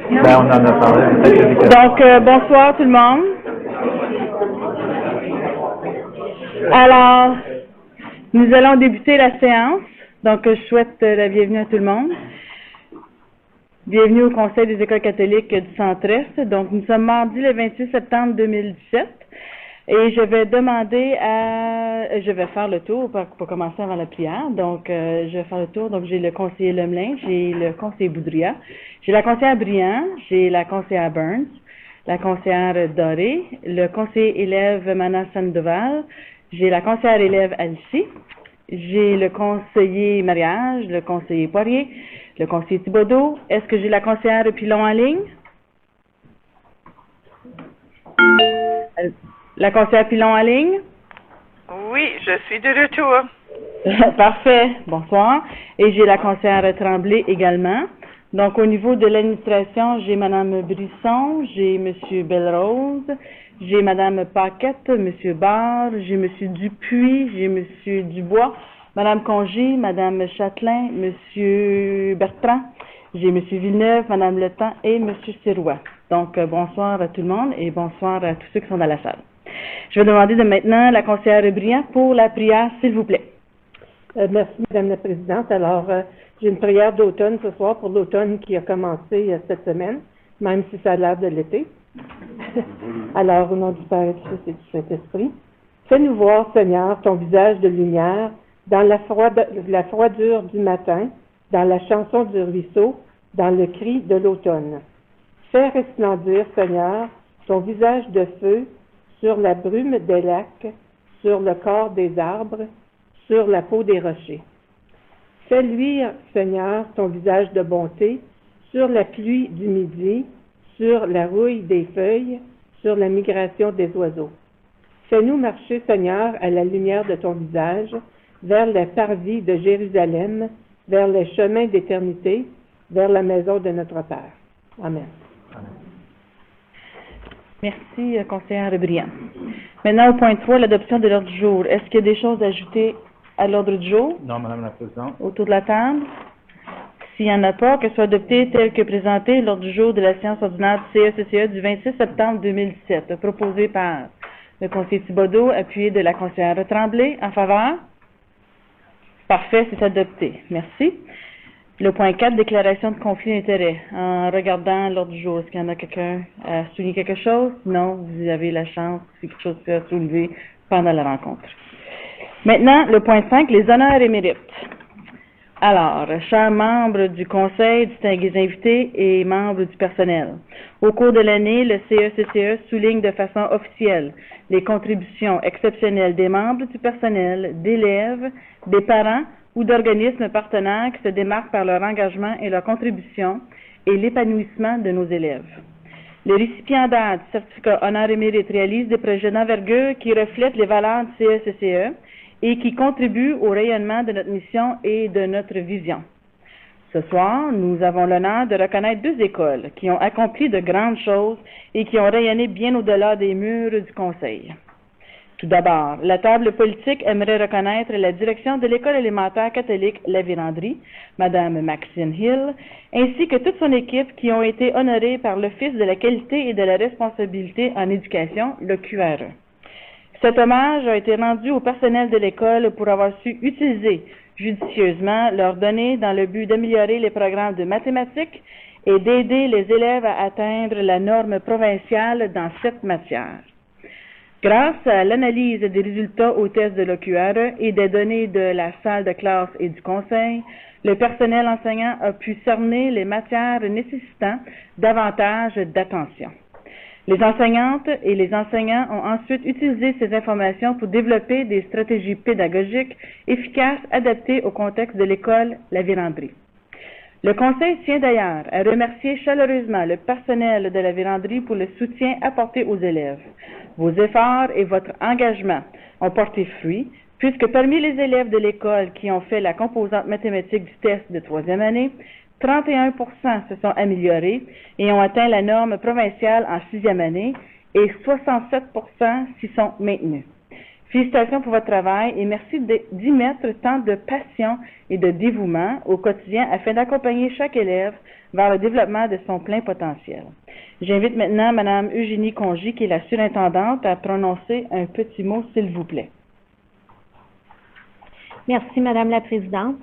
Ben, on en a parlé. Donc, bonsoir tout le monde. Alors, nous allons débuter la séance. Donc, je souhaite la bienvenue à tout le monde. Bienvenue au Conseil des écoles catholiques du Centre-Est. Donc, nous sommes mardi le 28 septembre 2017. Et je vais faire le tour pour commencer avant la prière. Donc, je vais faire le tour. Donc, j'ai le conseiller Lemelin, j'ai le conseiller Boudria, j'ai la conseillère Briand, j'ai la conseillère Burns, la conseillère Doré, le conseiller élève Mana Sandoval, j'ai la conseillère élève Alicie, j'ai le conseiller mariage, le conseiller Poirier, le conseiller Thibodeau. Est-ce que j'ai la conseillère Pilon en ligne? La conseillère Pilon en ligne? Oui, je suis de retour. Parfait. Bonsoir. Et j'ai la conseillère Tremblay également. Donc, au niveau de l'administration, j'ai Mme Brisson, j'ai M. Belrose, j'ai Mme Paquette, M. Barre, j'ai M. Dupuis, j'ai M. Dubois, Mme Congé, Mme Châtelain, M. Bertrand, j'ai M. Villeneuve, Mme Letang et M. Sirois. Donc, bonsoir à tout le monde et bonsoir à tous ceux qui sont dans la salle. Je vais demander de maintenant la conseillère Briand pour la prière, s'il vous plaît. Merci, Madame la Présidente. Alors, j'ai une prière d'automne ce soir pour l'automne qui a commencé cette semaine, même si ça a l'air de l'été. Alors, au nom du Père, du Fils et du Saint-Esprit, fais-nous voir, Seigneur, ton visage de lumière dans la froidure du matin, dans la chanson du ruisseau, dans le cri de l'automne. Fais resplendir, Seigneur, ton visage de feu sur la brume des lacs, sur le corps des arbres, sur la peau des rochers. Fais luire, Seigneur, ton visage de bonté sur la pluie du midi, sur la rouille des feuilles, sur la migration des oiseaux. Fais-nous marcher, Seigneur, à la lumière de ton visage, vers les parvis de Jérusalem, vers les chemins d'éternité, vers la maison de notre Père. Amen. Merci, conseillère Briand. Maintenant, au point 3, l'adoption de l'ordre du jour. Est-ce qu'il y a des choses à ajouter à l'ordre du jour? Non, Madame la Présidente. Autour de la table? S'il n'y en a pas, que soit adopté tel que présenté l'ordre du jour de la séance ordinaire du CECCE du 26 septembre 2017, proposé par le conseiller Thibodeau, appuyé de la conseillère Tremblay. En faveur? Parfait, c'est adopté. Merci. Le point 4, déclaration de conflit d'intérêts. En regardant l'ordre du jour, est-ce qu'il y en a quelqu'un à souligner quelque chose? Non, vous avez la chance, si quelque chose peut soulever pendant la rencontre. Maintenant, le point 5, les honneurs et mérites. Alors, chers membres du Conseil, distingués invités et membres du personnel, au cours de l'année, le CECCE souligne de façon officielle les contributions exceptionnelles des membres du personnel, d'élèves, des parents ou d'organismes partenaires qui se démarquent par leur engagement et leur contribution et l'épanouissement de nos élèves. Les récipiendaires du certificat honneur et mérite réalisent des projets d'envergure qui reflètent les valeurs du CECCE et qui contribuent au rayonnement de notre mission et de notre vision. Ce soir, nous avons l'honneur de reconnaître 2 écoles qui ont accompli de grandes choses et qui ont rayonné bien au-delà des murs du Conseil. Tout d'abord, la table politique aimerait reconnaître la direction de l'école élémentaire catholique La Vérandrie, Mme Maxine Hill, ainsi que toute son équipe qui ont été honorés par l'Office de la qualité et de la responsabilité en éducation, le QRE. Cet hommage a été rendu au personnel de l'école pour avoir su utiliser judicieusement leurs données dans le but d'améliorer les programmes de mathématiques et d'aider les élèves à atteindre la norme provinciale dans cette matière. Grâce à l'analyse des résultats aux tests de l'OQRE et des données de la salle de classe et du conseil, le personnel enseignant a pu cerner les matières nécessitant davantage d'attention. Les enseignantes et les enseignants ont ensuite utilisé ces informations pour développer des stratégies pédagogiques efficaces adaptées au contexte de l'école La Vérandrie. Le Conseil tient d'ailleurs à remercier chaleureusement le personnel de La Vérandrie pour le soutien apporté aux élèves. Vos efforts et votre engagement ont porté fruit, puisque parmi les élèves de l'école qui ont fait la composante mathématique du test de 3e année, 31% se sont améliorés et ont atteint la norme provinciale en 6e année et 67% s'y sont maintenus. Félicitations pour votre travail et merci d'y mettre tant de passion et de dévouement au quotidien afin d'accompagner chaque élève vers le développement de son plein potentiel. J'invite maintenant Mme Eugénie Congy, qui est la surintendante, à prononcer un petit mot, s'il vous plaît. Merci, Madame la Présidente.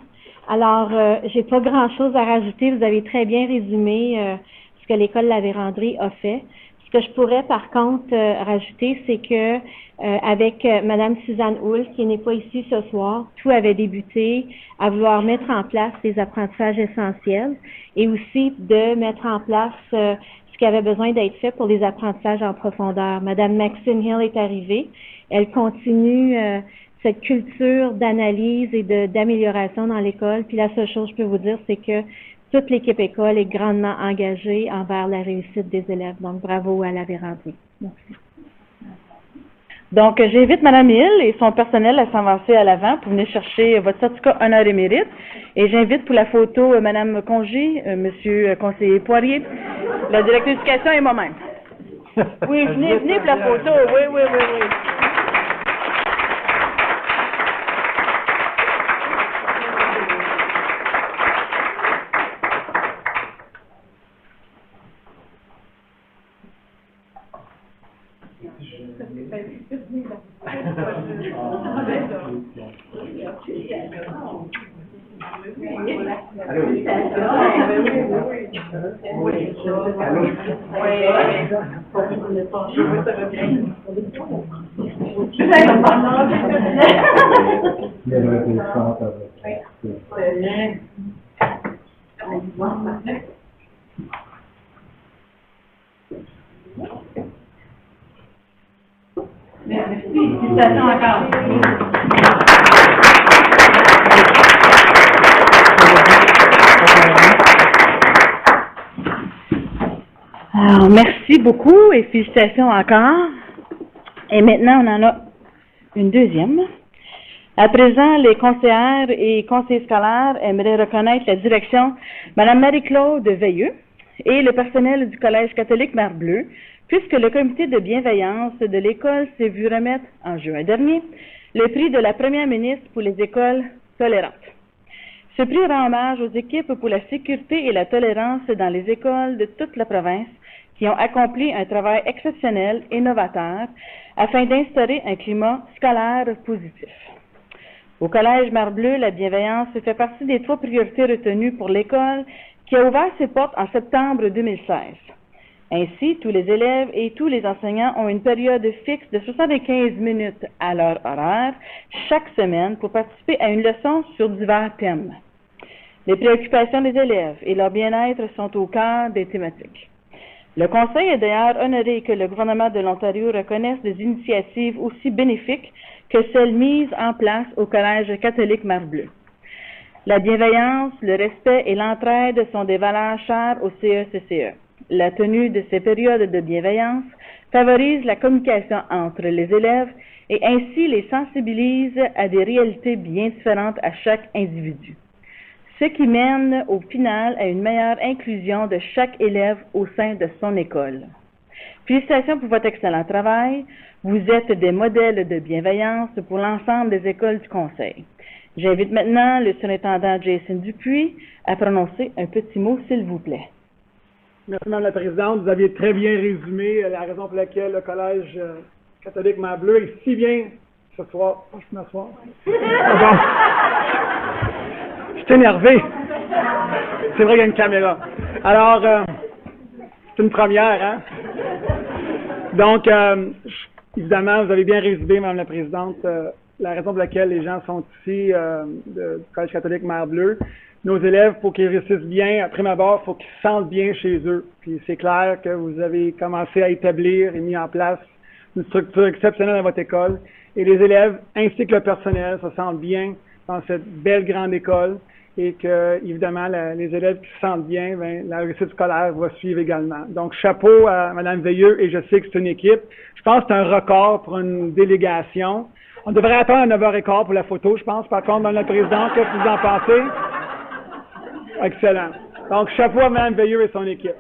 Alors, j'ai pas grand-chose à rajouter. Vous avez très bien résumé ce que l'École La Vérandrie a fait. Ce que je pourrais, par contre, rajouter, c'est que avec Madame Suzanne Houle, qui n'est pas ici ce soir, tout avait débuté à vouloir mettre en place des apprentissages essentiels et aussi de mettre en place ce qui avait besoin d'être fait pour les apprentissages en profondeur. Madame Maxine Hill est arrivée. Elle continue cette culture d'analyse et d'amélioration dans l'école. Puis la seule chose que je peux vous dire, c'est que toute l'équipe école est grandement engagée envers la réussite des élèves. Donc, bravo à La Vérandrie. Merci. Donc, j'invite Mme Hill et son personnel à s'avancer à l'avant pour venir chercher votre certificat honneur et mérite. Et j'invite pour la photo Mme Congy, Monsieur conseiller Poirier, la directrice d'éducation et moi-même. Oui, venez pour la photo. Oui. Merci. Félicitations encore. Alors, merci beaucoup et félicitations encore. Et maintenant, on en a une deuxième. À présent, les conseillères et conseillers scolaires aimeraient reconnaître la direction Mme Marie-Claude Veilleux et le personnel du Collège catholique Mare-Bleue, puisque le comité de bienveillance de l'école s'est vu remettre en juin dernier le prix de la première ministre pour les écoles tolérantes. Ce prix rend hommage aux équipes pour la sécurité et la tolérance dans les écoles de toute la province qui ont accompli un travail exceptionnel et novateur afin d'instaurer un climat scolaire positif. Au Collège Mare-Bleue, la bienveillance fait partie des 3 priorités retenues pour l'école qui a ouvert ses portes en septembre 2016. Ainsi, tous les élèves et tous les enseignants ont une période fixe de 75 minutes à leur horaire chaque semaine pour participer à une leçon sur divers thèmes. Les préoccupations des élèves et leur bien-être sont au cœur des thématiques. Le Conseil est d'ailleurs honoré que le gouvernement de l'Ontario reconnaisse des initiatives aussi bénéfiques que celles mises en place au Collège catholique Mare-Bleue. La bienveillance, le respect et l'entraide sont des valeurs chères au CECCE. La tenue de ces périodes de bienveillance favorise la communication entre les élèves et ainsi les sensibilise à des réalités bien différentes à chaque individu, ce qui mène au final à une meilleure inclusion de chaque élève au sein de son école. Félicitations pour votre excellent travail. Vous êtes des modèles de bienveillance pour l'ensemble des écoles du Conseil. J'invite maintenant le surintendant Jason Dupuis à prononcer un petit mot, s'il vous plaît. Merci, Mme la Présidente. Vous aviez très bien résumé la raison pour laquelle le Collège catholique Mare-Bleue est si bien ce soir. Oh, je peux m'asseoir. Bon. Je suis énervé. C'est vrai qu'il y a une caméra. Alors, c'est une première, hein? Donc, évidemment, vous avez bien résumé, Mme la Présidente, la raison pour laquelle les gens sont ici du Collège catholique Mare-Bleue. Nos élèves, pour qu'ils réussissent bien, après ma barre, il faut qu'ils se sentent bien chez eux. Puis c'est clair que vous avez commencé à établir et mis en place une structure exceptionnelle dans votre école. Et les élèves, ainsi que le personnel, se sentent bien dans cette belle grande école. Et que, évidemment, les élèves qui se sentent bien, la réussite scolaire va suivre également. Donc, chapeau à Mme Veilleux, et je sais que c'est une équipe. Je pense que c'est un record pour une délégation. On devrait attendre à 9h15 pour la photo, je pense, par contre, Mme la Présidente. Qu'est-ce que vous en pensez? Excellent. Donc, chapeau à Mme Veilleux et son équipe.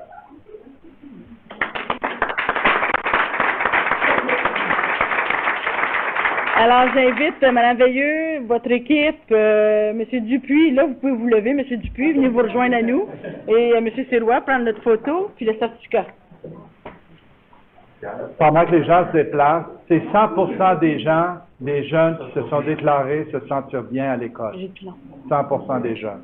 Alors, j'invite Mme Veilleux, votre équipe, M. Dupuis, là, vous pouvez vous lever, M. Dupuis, venez vous rejoindre à nous, et M. Sirois, prendre notre photo, puis le certificat. Pendant que les gens se déplacent, c'est 100% des gens, des jeunes qui se sont déclarés se sentir bien à l'école. 100% des jeunes.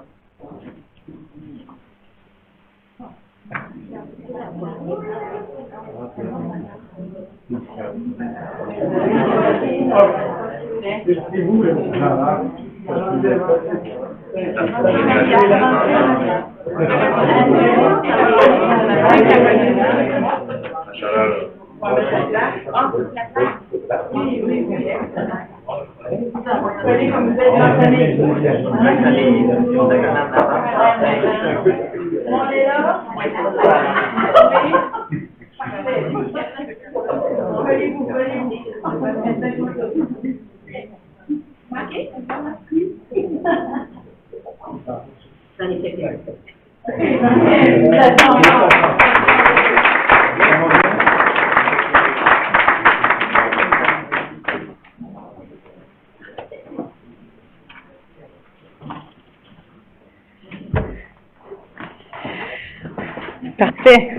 Parfait.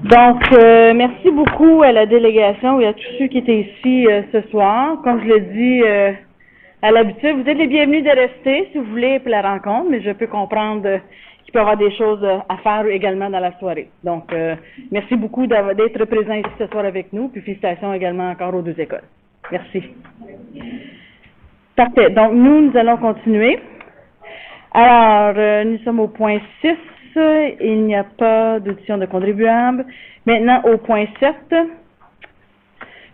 Donc, merci beaucoup à la délégation et à tous ceux qui étaient ici ce soir. Comme je l'ai dit à l'habitude, vous êtes les bienvenus de rester si vous voulez pour la rencontre, mais je peux comprendre qu'il peut y avoir des choses à faire également dans la soirée. Donc, merci beaucoup d'être présents ici ce soir avec nous, puis félicitations également encore aux deux écoles. Merci. Parfait. Donc, nous allons continuer. Alors, nous sommes au point 6. Il n'y a pas d'audition de contribuables. Maintenant, au point 7.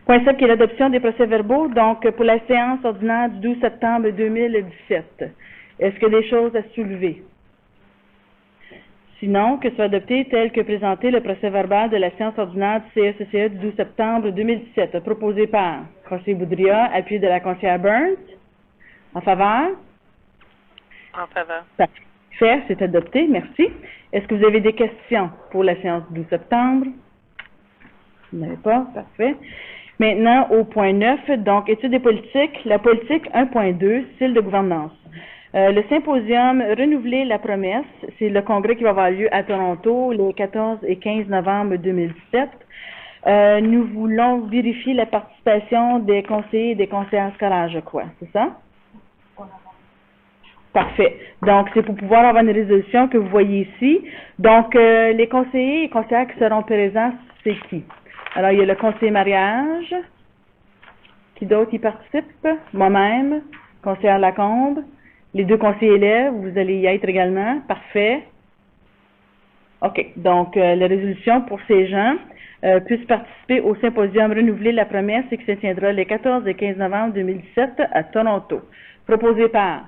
Point 7 qui est l'adoption des procès-verbaux, donc pour la séance ordinaire du 12 septembre 2017. Est-ce qu'il y a des choses à soulever? Sinon, que soit adopté tel que présenté le procès-verbal de la séance ordinaire du CSCE du 12 septembre 2017, proposé par le conseiller Boudria, appuyé de la conseillère Burns. En faveur? En faveur. Parfait, c'est adopté, merci. Est-ce que vous avez des questions pour la séance du 12 septembre? Vous n'avez pas? Parfait. Maintenant, au point 9, donc, études des politiques, la politique 1.2, style de gouvernance. Le symposium Renouveler la promesse, c'est le congrès qui va avoir lieu à Toronto les 14 et 15 novembre 2017. Nous voulons vérifier la participation des conseillers et des conseillères scolaires, je crois, c'est ça? Parfait. Donc, c'est pour pouvoir avoir une résolution que vous voyez ici. Donc, les conseillers et conseillères qui seront présents, c'est qui? Alors, il y a le conseiller mariage. Qui d'autre y participe? Moi-même, conseillère Lacombe. Les deux conseillers élèves, vous allez y être également. Parfait. OK. Donc, la résolution pour ces gens puissent participer au symposium Renouveler la promesse et qui se tiendra les 14 et 15 novembre 2017 à Toronto. Proposé par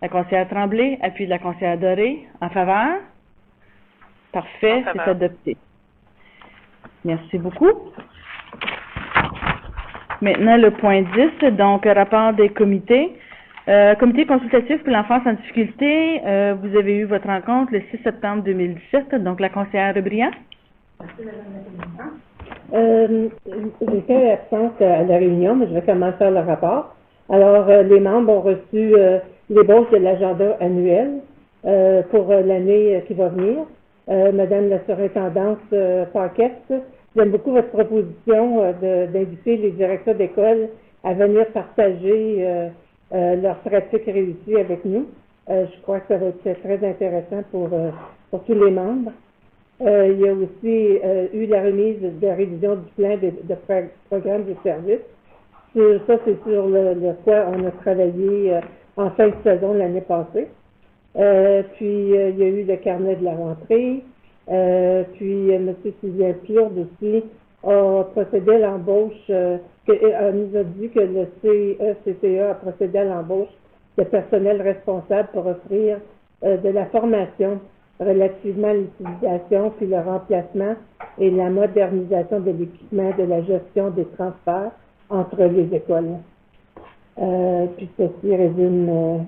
la conseillère Tremblay, appui de la conseillère Doré. En faveur? Parfait, c'est adopté. Merci beaucoup. Maintenant, le point 10, donc rapport des comités. Comité consultatif pour l'enfance en difficulté, vous avez eu votre rencontre le 6 septembre 2017, donc la conseillère Briand. J'étais absente à la réunion, mais je vais commencer faire le rapport. Alors, les membres ont reçu l'ébauche de l'agenda annuel pour l'année qui va venir. Madame la surintendante Paquette, j'aime beaucoup votre proposition d'inviter les directeurs d'école à venir partager leurs pratiques réussies avec nous. Je crois que ça va être très intéressant pour tous les membres. Il y a aussi eu la remise de révision du plan de programme de services. Ça, c'est sur le quoi on a travaillé en fin de saison l'année passée. Puis, il y a eu le carnet de la rentrée. Puis, M. Sylvain Plourde aussi a procédé à l'embauche, nous a dit que le CECCA a procédé à l'embauche de personnel responsable pour offrir de la formation relativement à l'utilisation, puis le remplacement et la modernisation de l'équipement de la gestion des transferts entre les écoles. Puis ceci résume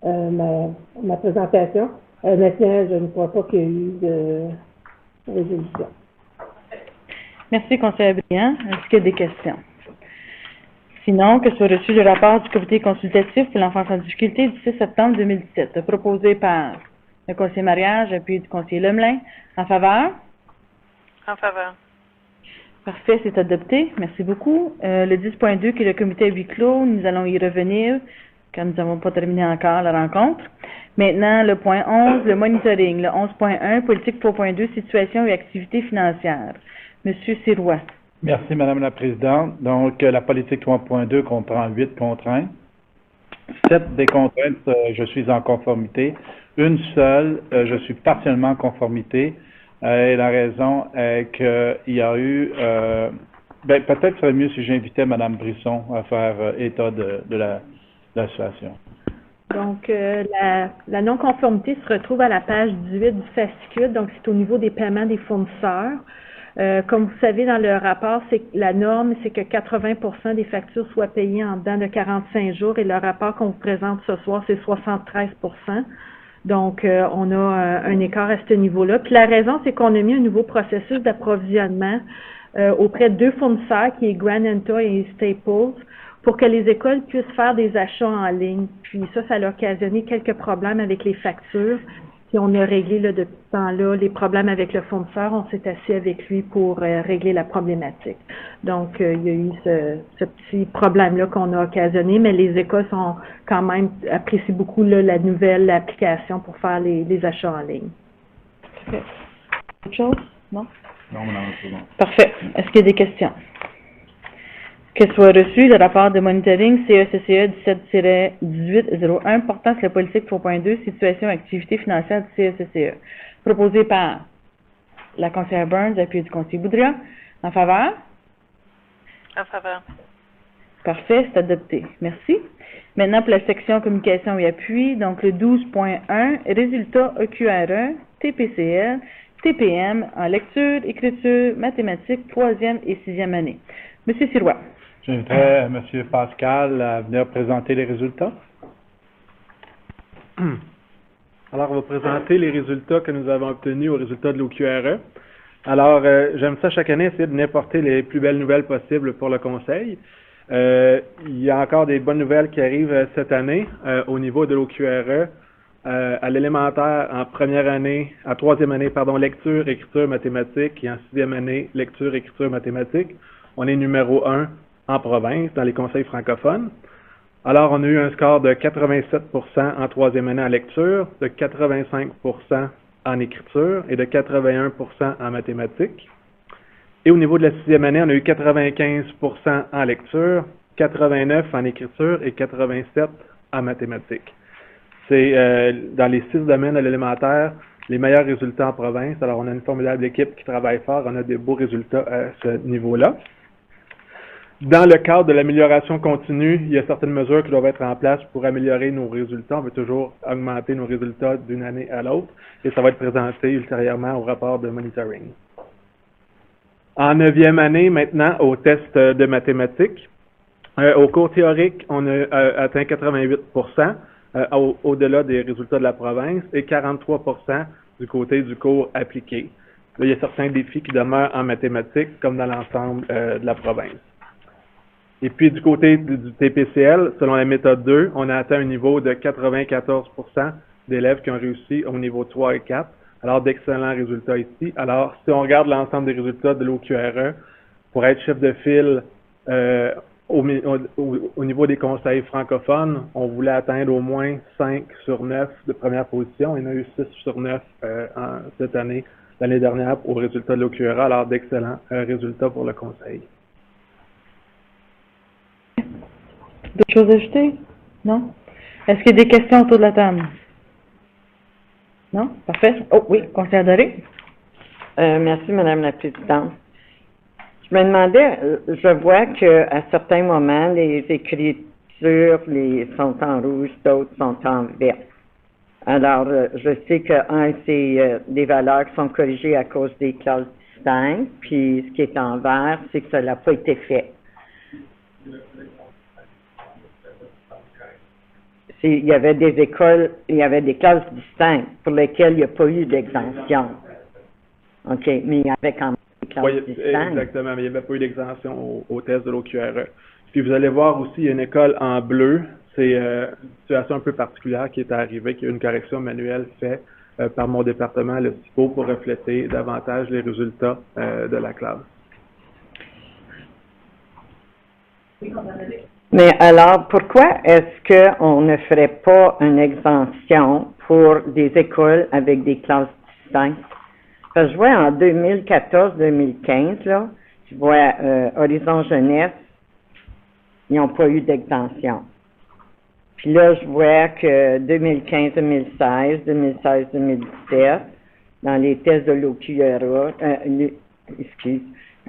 ma présentation. Maintenant, je ne crois pas qu'il y ait eu de résolution. Merci, conseiller Briand. Est-ce qu'il y a des questions? Sinon, que soit reçu le rapport du comité consultatif pour l'enfance en difficulté du 6 septembre 2017, proposé par le conseiller Mariage, appuyé du conseiller Lemelin. En faveur? En faveur. Parfait, c'est adopté. Merci beaucoup. Le 10.2, qui est le comité à huis clos, nous allons y revenir, car nous n'avons pas terminé encore la rencontre. Maintenant, le point 11, le monitoring. Le 11.1, politique 3.2, situation et activités financières. Monsieur Sirois. Merci, Madame la Présidente. Donc, la politique 3.2 comprend 8 contraintes. 7 des contraintes, je suis en conformité. Une seule, je suis partiellement en conformité. Et la raison est qu'il y a eu... peut-être serait mieux si j'invitais Mme Brisson à faire état de la situation. Donc, la non-conformité se retrouve à la page 18 du fascicule, donc c'est au niveau des paiements des fournisseurs. Comme vous savez, dans le rapport, la norme, c'est que 80% des factures soient payées en dedans de 45 jours et le rapport qu'on vous présente ce soir, c'est 73%. Donc, on a un écart à ce niveau-là. Puis la raison, c'est qu'on a mis un nouveau processus d'approvisionnement auprès de 2 fournisseurs, qui est Granenta et Staples, pour que les écoles puissent faire des achats en ligne. Puis ça a occasionné quelques problèmes avec les factures. Puis on a réglé là, depuis ce temps-là les problèmes avec le fournisseur. On s'est assis avec lui pour régler la problématique. Donc, il y a eu ce petit problème-là qu'on a occasionné, mais les écoles sont quand même apprécient beaucoup là, la nouvelle application pour faire les achats en ligne. Parfait. Autre chose? Non? Non, Madame la Présidente. Parfait. Est-ce qu'il y a des questions? Que soit reçu le rapport de monitoring CECCE 17-1801 portant sur la politique 3.2, situation et activité financière du CECCE, proposé par la conseillère Burns, appuyée du conseiller Boudria. En faveur? En faveur. Parfait, c'est adopté. Merci. Maintenant, pour la section communication et appui, donc le 12.1, résultats EQRE, TPCL, TPM en lecture, écriture, mathématiques, 3e et 6e année. Monsieur Sirois. J'inviterais M. Pascal à venir présenter les résultats. Alors, on va présenter les résultats que nous avons obtenus aux résultats de l'OQRE. Alors, j'aime ça chaque année, essayer de n'apporter les plus belles nouvelles possibles pour le Conseil. Il y a encore des bonnes nouvelles qui arrivent cette année au niveau de l'OQRE. À l'élémentaire, en première année, en 3e année, lecture, écriture, mathématiques, et en 6e année, lecture, écriture, mathématiques. On est numéro 1 en province, dans les conseils francophones. Alors, on a eu un score de 87% en 3e année en lecture, de 85% en écriture et de 81% en mathématiques. Et au niveau de la 6e année, on a eu 95% en lecture, 89% en écriture et 87% en mathématiques. C'est dans les 6 domaines de l'élémentaire, les meilleurs résultats en province. Alors, on a une formidable équipe qui travaille fort, on a des beaux résultats à ce niveau-là. Dans le cadre de l'amélioration continue, il y a certaines mesures qui doivent être en place pour améliorer nos résultats. On veut toujours augmenter nos résultats d'une année à l'autre et ça va être présenté ultérieurement au rapport de monitoring. En 9e année, maintenant, au test de mathématiques, au cours théorique, on a atteint 88%, au-delà des résultats de la province, et 43% du côté du cours appliqué. Là, il y a certains défis qui demeurent en mathématiques, comme dans l'ensemble de la province. Et puis, du côté du TPCL, selon la méthode 2, on a atteint un niveau de 94% d'élèves qui ont réussi au niveau 3 et 4. Alors, d'excellents résultats ici. Alors, si on regarde l'ensemble des résultats de l'OQRE, pour être chef de file au niveau des conseils francophones, on voulait atteindre au moins 5 sur 9 de première position. Il y en a eu 6 sur 9 cette année, l'année dernière, au résultat de l'OQRE. Alors, d'excellents résultats pour le conseil. D'autres choses à ajouter? Non? Est-ce qu'il y a des questions autour de la table? Non? Parfait. Oh oui, conseillère Doré. Merci, Madame la Présidente. Je me demandais, je vois qu'à certains moments, les écritures sont en rouge, d'autres sont en vert. Alors, je sais c'est des valeurs qui sont corrigées à cause des classes distinctes, puis ce qui est en vert, c'est que ça n'a pas été fait. Il y avait des écoles, il y avait des classes distinctes pour lesquelles il n'y a pas eu d'exemption. OK, mais il y avait quand même des classes Oui, distinct. exactement, mais il n'y avait pas eu d'exemption au test de l'OQRE. Puis vous allez voir aussi, il y a une école en bleu, c'est une situation un peu particulière qui est arrivée, qui a une correction manuelle faite par mon département, le CIPO, pour refléter davantage les résultats de la classe. Mais alors, pourquoi est-ce qu'on ne ferait pas une exemption pour des écoles avec des classes distinctes? Parce que je vois en 2014-2015, là, je vois Horizon Jeunesse, ils n'ont pas eu d'exemption. Puis là, je vois que 2015-2016, 2016-2017, dans les tests de l'OQRE,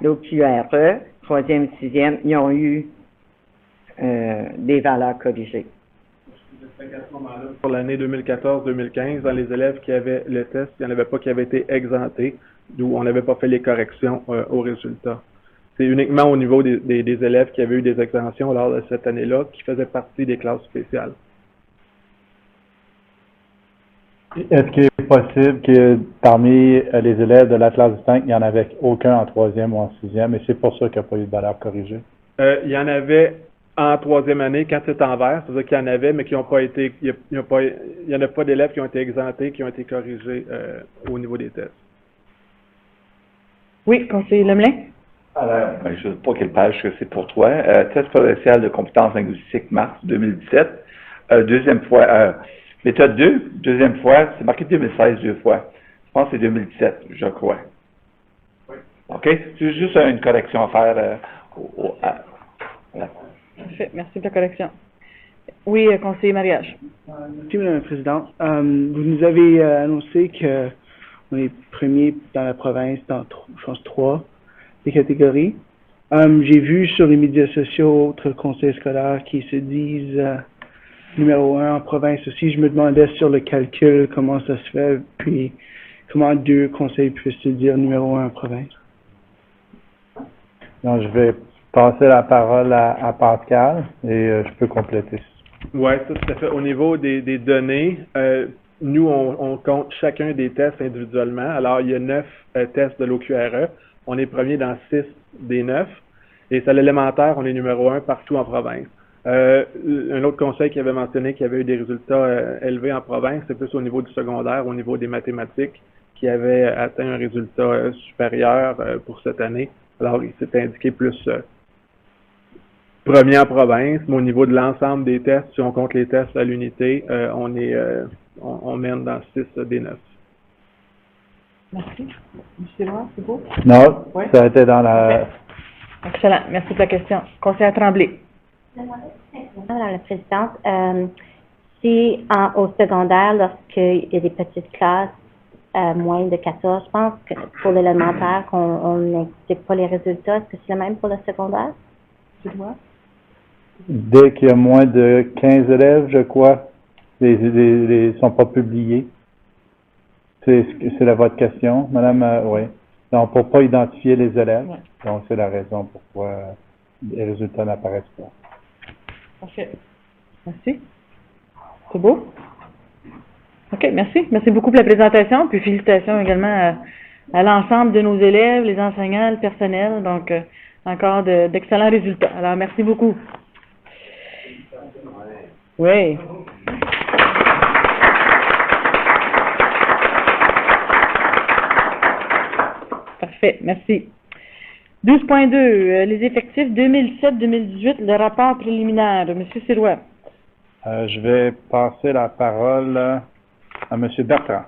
l'OQRE, 3e, 6e, ils ont eu des valeurs corrigées. Pour l'année 2014-2015, dans les élèves qui avaient le test, il n'y en avait pas qui avaient été exemptés, d'où on n'avait pas fait les corrections aux résultats. C'est uniquement au niveau des élèves qui avaient eu des exemptions lors de cette année-là qui faisaient partie des classes spéciales. Est-ce qu'il est possible que parmi les élèves de la classe distincte, il n'y en avait aucun en 3e ou en 6e, et c'est pour ça qu'il n'y a pas eu de valeur corrigée? Il y en avait en 3e année, quand c'est en vert, c'est-à-dire qu'il y en avait, mais qui n'ont pas été, il n'y en a pas d'élèves qui ont été exemptés, qui ont été corrigés au niveau des tests. Oui, conseiller Lemelin? Alors, je ne sais pas quelle page que c'est pour toi. Test provincial de compétences linguistiques, mars 2017. Deuxième fois, méthode 2, deuxième fois, c'est marqué 2016 deux fois. Je pense que c'est 2017, je crois. Oui. OK? C'est juste une correction à faire. Voilà. Parfait, merci de la correction. Oui, conseiller Mariage. Merci, Mme la Présidente. Vous nous avez annoncé qu'on est premier dans la province dans, je pense, 3 des catégories. J'ai vu sur les médias sociaux autres conseils scolaires qui se disent numéro 1 en province aussi. Je me demandais sur le calcul comment ça se fait, puis comment 2 conseils peuvent se dire numéro 1 en province. Donc, je vais passer la parole à Pascal et je peux compléter. Oui, ça tout à fait. Au niveau des données, nous, on compte chacun des tests individuellement. Alors, il y a 9 tests de l'OQRE. On est premier dans 6 des 9. Et c'est à l'élémentaire, on est numéro 1 partout en province. Un autre conseil qui avait mentionné qu'il y avait eu des résultats élevés en province, c'est plus au niveau du secondaire, au niveau des mathématiques, qui avait atteint un résultat supérieur pour cette année. Alors, il s'est indiqué plus premier en province, mais au niveau de l'ensemble des tests, si on compte les tests à l'unité, on mène dans 6 des 9. Merci. Monsieur Roy, c'est beau? Non, oui? Ça a été dans la... Excellent. Merci de la question. Conseillère Tremblay. Madame la Présidente, si au secondaire, lorsqu'il y a des petites classes, moins de 14, je pense que pour l'élémentaire, on n'indique pas les résultats. Est-ce que c'est le même pour le secondaire? Tu vois? Dès qu'il y a moins de 15 élèves, je crois, les sont pas publiés. C'est votre question, Madame? Oui. Donc, pour pas identifier les élèves. Ouais. Donc, c'est la raison pourquoi les résultats n'apparaissent pas. Parfait. Merci. C'est beau? OK, merci. Merci beaucoup pour la présentation, puis félicitations également à l'ensemble de nos élèves, les enseignants, le personnel. Donc, encore d'excellents résultats. Alors, merci beaucoup. Oui. Parfait, merci. 12.2, les effectifs 2007-2018, le rapport préliminaire. Monsieur Sirois. Je vais passer la parole à Monsieur Bertrand.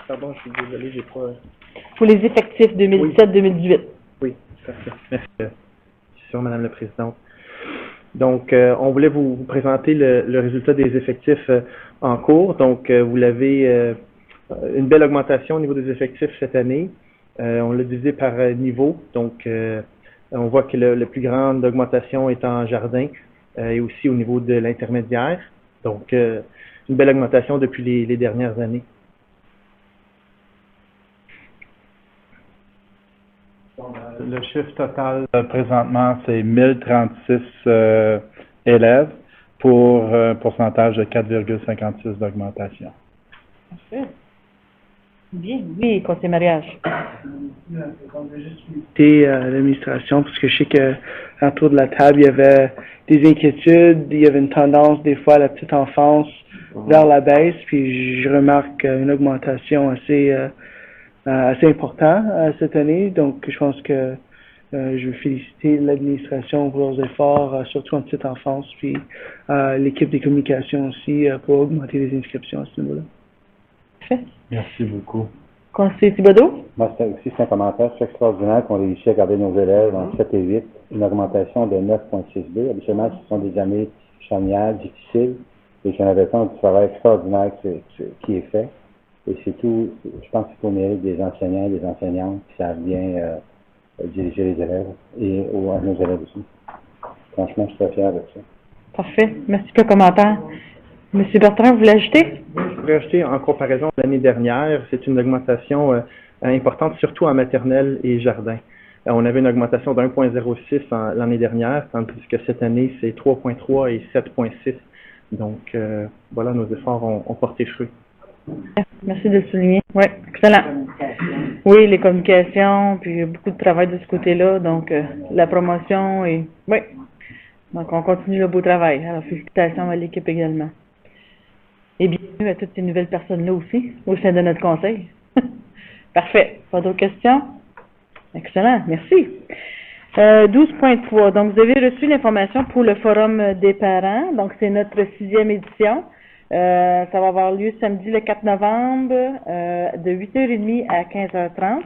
Pardon, je suis désolé, j'ai pas... Pour les effectifs 2007-2018. Oui, parfait. Merci. C'est sûr, Madame la Présidente. Donc, on voulait vous présenter le résultat des effectifs en cours. Donc, vous l'avez une belle augmentation au niveau des effectifs cette année. On l'a divisé par niveau. Donc, on voit que la plus grande augmentation est en jardin et aussi au niveau de l'intermédiaire. Donc, une belle augmentation depuis les dernières années. Le chiffre total présentement, c'est 1036 élèves. pour un pourcentage de 4,56 d'augmentation. Parfait. Bien, oui, conseiller mariage. L'administration, parce que je sais que autour de la table, il y avait des inquiétudes, il y avait une tendance des fois à la petite enfance vers la baisse, puis je remarque une augmentation assez importante cette année, donc je pense que je veux féliciter l'administration pour leurs efforts, surtout en petite enfance, puis l'équipe des communications aussi pour augmenter les inscriptions à ce niveau-là. Parfait. Merci beaucoup. Conseiller Thibodeau? Moi, c'est un commentaire. C'est extraordinaire qu'on réussit à garder nos élèves en 7 et 8, une augmentation de 9,62. Habituellement, ce sont des années charnières, difficiles, et j'ai l'impression du travail extraordinaire qui est fait. Et c'est tout, je pense que c'est au mérite des enseignants et des enseignantes qui savent bien diriger les élèves et à nos élèves aussi. Franchement, je suis très fier de ça. Parfait. Merci pour le commentaire. Monsieur Bertrand, vous voulez ajouter? Je voudrais ajouter, en comparaison à l'année dernière, c'est une augmentation importante, surtout en maternelle et jardin. On avait une augmentation de 1,06 l'année dernière, tandis que cette année, c'est 3,3 et 7,6. Donc, voilà, nos efforts ont porté fruit. Merci de le souligner. Oui, excellent. Oui, les communications, puis beaucoup de travail de ce côté-là, donc la promotion et... Oui, donc on continue le beau travail. Alors, félicitations à l'équipe également. Et bienvenue à toutes ces nouvelles personnes-là aussi, au sein de notre conseil. Parfait. Pas d'autres questions? Excellent, merci. 12.3. Donc, vous avez reçu l'information pour le Forum des parents. Donc, c'est notre 6e édition. Ça va avoir lieu samedi le 4 novembre de 8h30 à 15h30.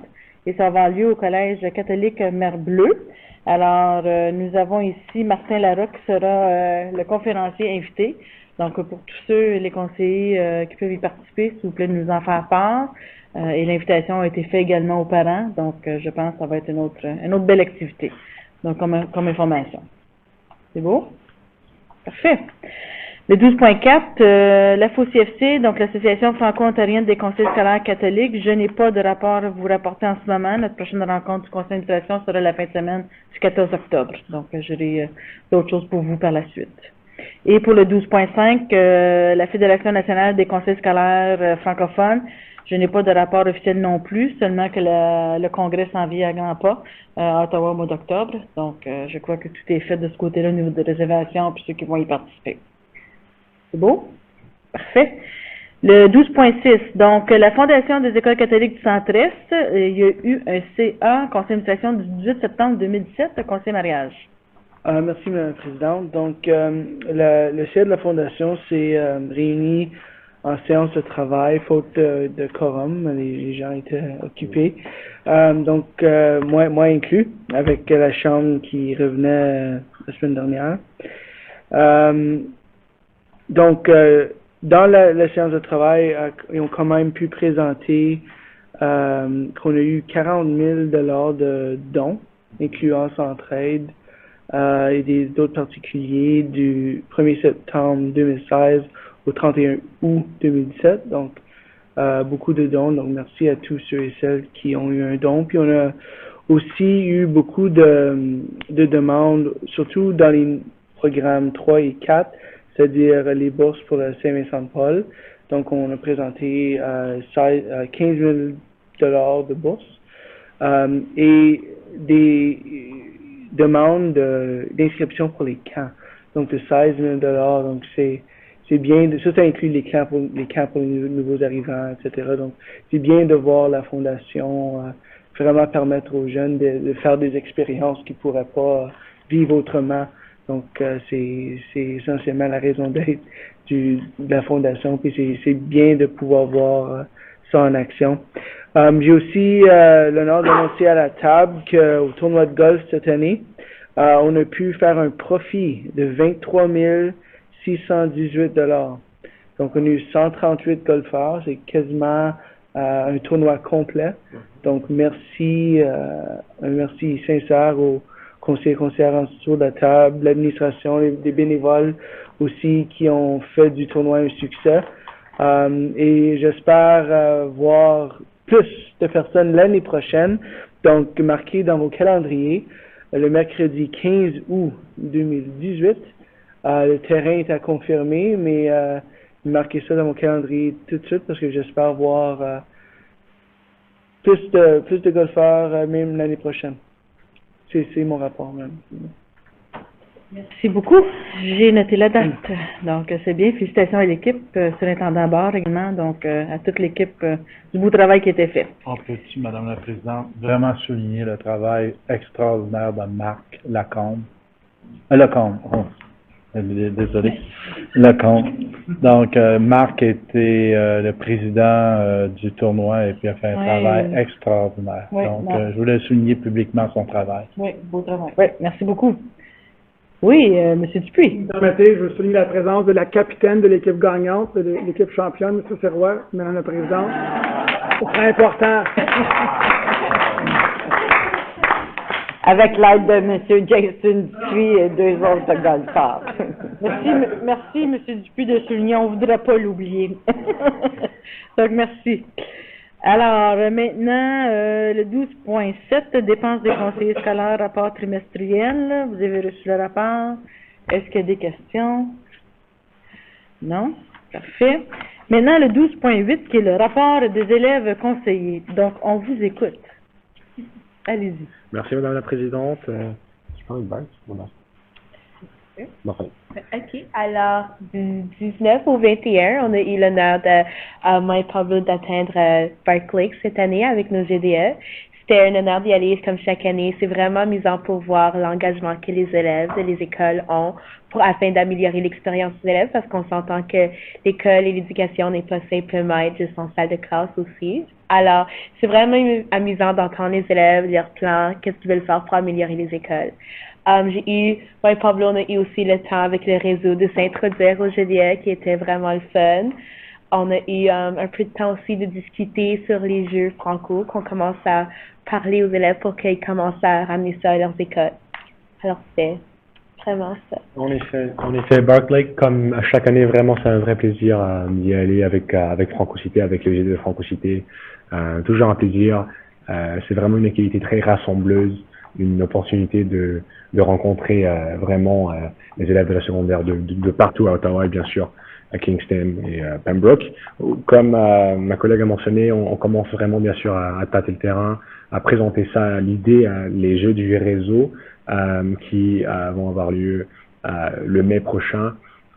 Et ça va avoir lieu au Collège catholique Mer Bleue. Alors, nous avons ici Martin Larocque qui sera le conférencier invité. Donc, pour tous ceux, les conseillers qui peuvent y participer, s'il vous plaît, de nous en faire part. Et l'invitation a été faite également aux parents. Donc, je pense que ça va être une autre belle activité. Donc, comme information. C'est beau? Parfait. Le 12.4, la FOCFC, donc l'Association franco-ontarienne des conseils scolaires catholiques. Je n'ai pas de rapport à vous rapporter en ce moment. Notre prochaine rencontre du conseil d'administration sera la fin de semaine du 14 octobre. Donc, j'aurai d'autres choses pour vous par la suite. Et pour le 12.5, la Fédération nationale des conseils scolaires francophones, je n'ai pas de rapport officiel non plus, seulement que le congrès s'en vient à grands pas à Ottawa au mois d'octobre. Donc, je crois que tout est fait de ce côté-là au niveau de réservation puis ceux qui vont y participer. C'est beau? Parfait. Le 12.6, donc la Fondation des écoles catholiques du Centre-Est, il y a eu un CA, conseil d'administration du 18 septembre 2017, le conseil mariage. Merci, Mme la Présidente. Donc, le CA de la Fondation s'est réuni en séance de travail, faute de quorum. Les gens étaient occupés. Donc, moi inclus, avec la Chambre qui revenait la semaine dernière. Donc, dans la séance de travail, ils ont quand même pu présenter qu'on a eu 40 000 $ de dons, incluant Centraide et d'autres particuliers du 1er septembre 2016 au 31 août 2017. Donc, beaucoup de dons. Donc, merci à tous ceux et celles qui ont eu un don. Puis, on a aussi eu beaucoup de demandes, surtout dans les programmes 3 et 4, c'est-à-dire les bourses pour le Saint-Vincent-de-Paul. Donc, on a présenté 15 000 $ de bourses et des demandes d'inscription pour les camps. Donc, de 16 000 $. Donc, c'est bien. Ça inclut les camps pour les nouveaux arrivants, etc. Donc, c'est bien de voir la Fondation vraiment permettre aux jeunes de faire des expériences qu'ils ne pourraient pas vivre autrement. Donc, c'est essentiellement la raison d'être de la Fondation, puis c'est bien de pouvoir voir ça en action. J'ai aussi l'honneur d'annoncer à la table qu'au tournoi de golf cette année, on a pu faire un profit de 23 618 $. Donc, on a eu 138 golfeurs, c'est quasiment un tournoi complet. Donc, merci, un merci sincère aux conseillères en dessous de la table, l'administration, des bénévoles aussi qui ont fait du tournoi un succès. Et j'espère voir plus de personnes l'année prochaine. Donc, marquez dans vos calendriers le mercredi 15 août 2018 Le terrain est à confirmer, mais marquez ça dans mon calendrier tout de suite parce que j'espère voir plus de golfeurs même l'année prochaine. C'est mon rapport même. Merci beaucoup. J'ai noté la date. Donc, c'est bien. Félicitations à l'équipe, surintendant Barre également, donc à toute l'équipe du beau travail qui a été fait. On peut-tu, Madame la Présidente, vraiment souligner le travail extraordinaire de Marc Lacombe? Lacombe, oh, désolé. Lacombe. Donc, Marc était le président du tournoi et puis a fait un travail extraordinaire. Oui, donc, je voulais souligner publiquement son travail. Oui, beau travail. Oui, merci beaucoup. Oui, M. Dupuis. Si vous me permettez, je veux souligner la présence de la capitaine de l'équipe gagnante, de l'équipe championne, M. Serrois, Madame la Présidente. C'est très important. Avec l'aide de M. Jason Dupuis et 2 autres golfeurs. Merci, M. Dupuis de souligner, on ne voudrait pas l'oublier. Donc, merci. Alors, maintenant, le 12.7, dépenses des conseillers scolaires, rapport trimestriel. Vous avez reçu le rapport. Est-ce qu'il y a des questions? Non? Parfait. Maintenant, le 12.8, qui est le rapport des élèves conseillers. Donc, on vous écoute. Allez-y. Merci, Madame la Présidente. Je parle de base. Bon, OK. Alors, du 19 au 21, on a eu l'honneur de, moi et Pablo, d'atteindre Barclay cette année avec nos GDE. C'était un honneur d'y aller comme chaque année. C'est vraiment amusant pour voir l'engagement que les élèves et les écoles ont afin d'améliorer l'expérience des élèves parce qu'on s'entend que l'école et l'éducation n'est pas simplement être juste en salle de classe aussi. Alors, c'est vraiment amusant d'entendre les élèves, leurs plans, qu'est-ce qu'ils veulent faire pour améliorer les écoles. Moi et Pablo, on a eu aussi le temps avec le réseau de s'introduire au GDE qui était vraiment le fun. On a eu un peu de temps aussi de discuter sur les jeux franco, qu'on commence à parler aux élèves pour qu'ils commencent à ramener ça à leurs écoles. Alors, c'est vraiment ça. En effet, Barclay, comme à chaque année, vraiment, c'est un vrai plaisir d'y aller avec Francocité, avec le GDE de Francocité. Toujours un plaisir. C'est vraiment une activité très rassembleuse, une opportunité de rencontrer vraiment les élèves de la secondaire de partout à Ottawa et bien sûr à Kingston et Pembroke. Comme ma collègue a mentionné, on commence vraiment bien sûr à tâter le terrain, à présenter ça, l'idée, les jeux du réseau qui vont avoir lieu le mai prochain.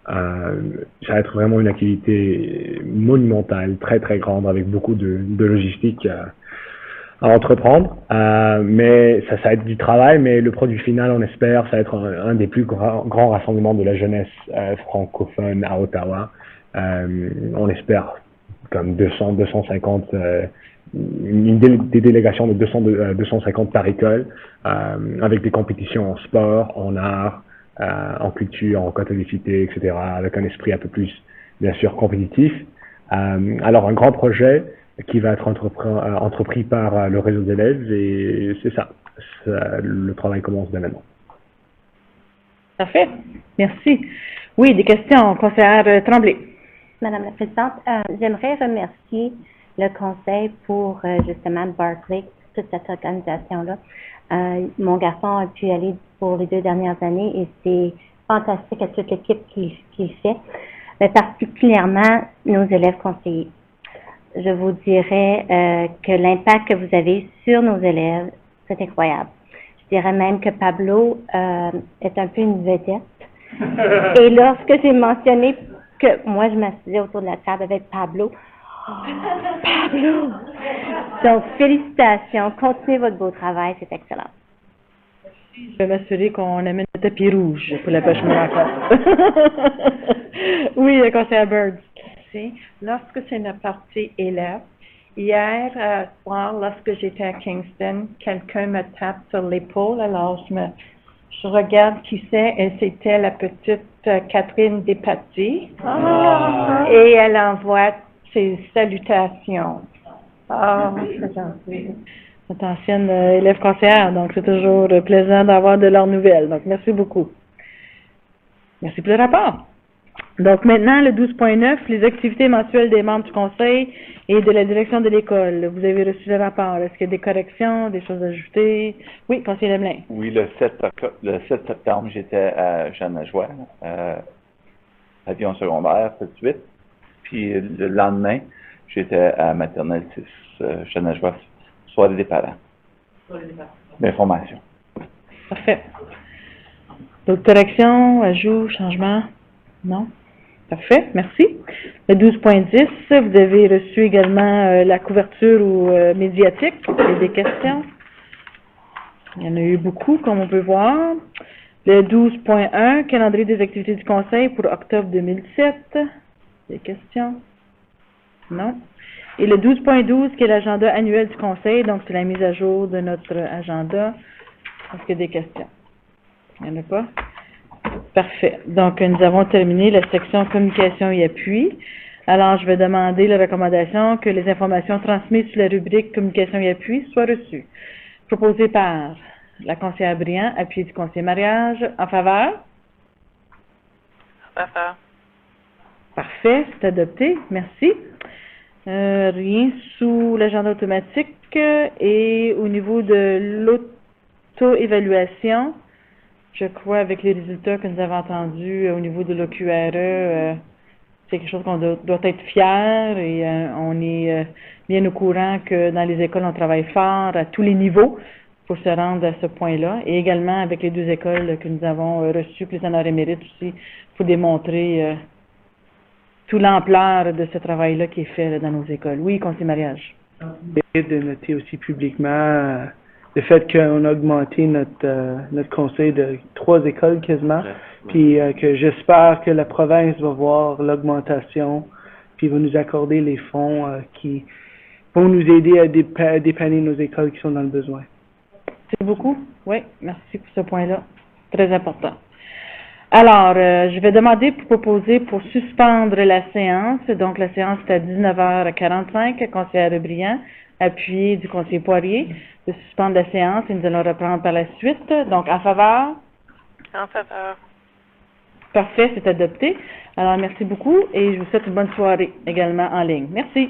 Ça va être vraiment une activité monumentale, très très grande, avec beaucoup de logistique à entreprendre, mais ça va être du travail, mais le produit final, on espère, ça va être un des plus grands rassemblements de la jeunesse francophone à Ottawa. On espère comme 250, des délégations de 250 par école, avec des compétitions en sport, en art, en culture, en catholicité, etc., avec un esprit un peu plus, bien sûr, compétitif. Alors, un grand projet qui va être entrepris par le réseau d'élèves et c'est ça. Le travail commence dès maintenant. Parfait. Merci. Oui, des questions, conseillère Tremblay. Madame la Présidente, j'aimerais remercier le Conseil pour justement Barclay, toute cette organisation-là. Mon garçon a pu aller pour les 2 dernières années et c'est fantastique à toute l'équipe qui le fait, mais particulièrement nos élèves conseillers. Je vous dirais que l'impact que vous avez sur nos élèves, c'est incroyable. Je dirais même que Pablo est un peu une vedette. Et lorsque j'ai mentionné que moi, je m'assisais autour de la table avec Pablo, Pablo! Donc, félicitations. Continuez votre beau travail. C'est excellent. Je vais m'assurer qu'on amène le tapis rouge pour la pêche encore. Oui, le conseiller Bird. Lorsque c'est une partie élève, hier soir, lorsque j'étais à Kingston, quelqu'un me tape sur l'épaule, alors je regarde qui c'est, et c'était la petite Catherine Despatie. Et elle envoie ses salutations. C'est gentil. Notre ancienne élève conseillère, donc c'est toujours plaisant d'avoir de leurs nouvelles. Donc, merci beaucoup. Merci pour le rapport. Donc maintenant, le 12.9, les activités mensuelles des membres du conseil et de la direction de l'école. Vous avez reçu le rapport. Est-ce qu'il y a des corrections, des choses ajoutées? Oui, conseiller Lemelin. Oui, le 7 septembre, j'étais à Jeanne-Najoie, avion secondaire, tout de suite. Puis le lendemain, j'étais à maternelle 6, Jeanne-Najoie, soirée des parents. D'information. Parfait. D'autres corrections, ajouts, changements? Non? Parfait, merci. Le 12.10, vous avez reçu également la couverture médiatique. Il y a des questions. Il y en a eu beaucoup, comme on peut voir. Le 12.1, calendrier des activités du conseil pour octobre 2017. Des questions? Non. Et le 12.12, qui est l'agenda annuel du conseil, donc c'est la mise à jour de notre agenda. Est-ce qu'il y a des questions? Il n'y en a pas? Parfait. Donc, nous avons terminé la section communication et appui. Alors, je vais demander la recommandation que les informations transmises sur la rubrique communication et appui soient reçues. Proposé par la conseillère Briand, appuyé du conseiller mariage. En faveur? En faveur. Parfait, c'est adopté. Merci. Rien sous l'agenda automatique et au niveau de l'auto-évaluation, je crois avec les résultats que nous avons entendus au niveau de l'OQRE, c'est quelque chose qu'on doit être fier et on est bien au courant que dans les écoles, on travaille fort à tous les niveaux pour se rendre à ce point-là. Et également avec les 2 écoles que nous avons reçues, plus en émérite aussi, pour démontrer toute l'ampleur de ce travail-là qui est fait là, dans nos écoles. Oui, conseiller mariage. De noter aussi publiquement le fait qu'on a augmenté notre conseil de 3 écoles quasiment, puis que j'espère que la province va voir l'augmentation, puis va nous accorder les fonds qui vont nous aider à dépanner nos écoles qui sont dans le besoin. C'est beaucoup? Oui, merci pour ce point-là. Très important. Alors, je vais demander pour proposer pour suspendre la séance. Donc, la séance est à 19h45, conseillère Briand, appuyé du conseiller Poirier, de suspendre la séance et nous allons reprendre par la suite. Donc, en faveur? En faveur. Parfait, c'est adopté. Alors, merci beaucoup et je vous souhaite une bonne soirée également en ligne. Merci.